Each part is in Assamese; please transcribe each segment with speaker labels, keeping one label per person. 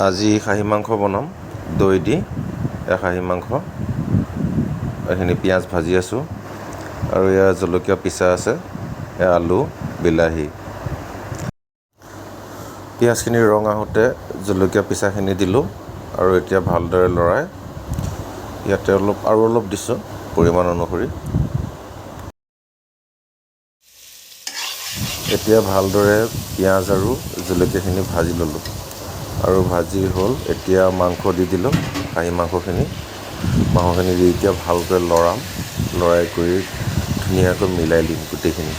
Speaker 1: আজি খাহী মাংস বনাম দৈ দি। খাহী মাংস এইখিনি পিঁয়াজ ভাজি আছোঁ আৰু ইয়াৰ জলকীয়া পিচা আছে, আলু বিলাহী। পিঁয়াজখিনি ৰং আহোঁতে জলকীয়া পিচাখিনি দিলোঁ আৰু এতিয়া ভালদৰে লৰাই ইয়াতে আৰু অলপ দিছোঁ পৰিমাণ অনুসৰি। এতিয়া ভালদৰে পিঁয়াজ আৰু জলকীয়াখিনি ভাজি ল'লোঁ আৰু ভাজি হ'ল। এতিয়া মাংস দি দিলোঁ, খাহী মাংসখিনি দি এতিয়া ভালকৈ লৰাই কৰি ধুনীয়াকৈ মিলাই দিম গোটেইখিনি।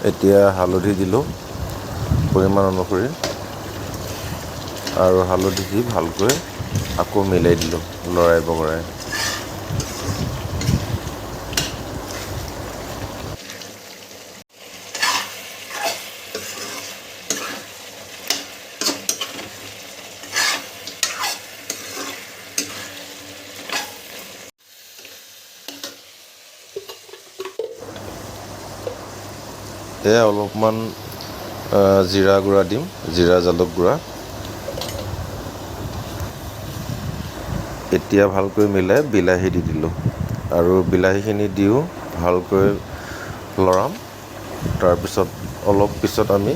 Speaker 1: এতিয়া হালধি দিলোঁ পৰিমাণ অনুসৰি আৰু হালধি দি ভালকৈ আকৌ মিলাই দিলোঁ লৰাই বগৰাই। এয়া অলপমান জিৰা গুড়া দিম, জিৰা জালুক গুড়া। এতিয়া ভালকৈ মিলাই বিলাহী দি দিলোঁ আৰু বিলাহীখিনি দিও ভালকৈ লৰাম। তাৰপিছত অলপ পিছত আমি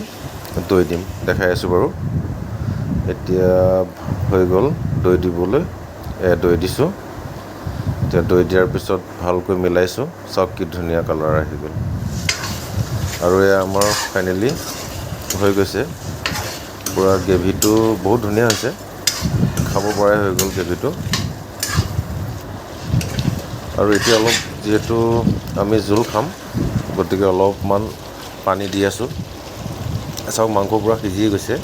Speaker 1: দৈ দিম, দেখাই আছোঁ বাৰু। এতিয়া হৈ গ'ল দৈ দিবলৈ, দৈ দিছোঁ। এতিয়া দৈ দিয়াৰ পিছত ভালকৈ মিলাইছোঁ, চাওক কি ধুনীয়া কালাৰ আহি গ'ল। আৰু এয়া আমাৰ ফাইনেলি হৈ গৈছে। পূৰা গ্ৰেভিটো বহুত ধুনীয়া হৈছে, খাব পৰাই হৈ গ'ল গ্ৰেভিটো। আৰু এতিয়া অলপ যিহেতু আমি জোল খাম, গতিকে অলপমান পানী দি আছোঁ। চাওক মাংস পূৰা সিজি গৈছে।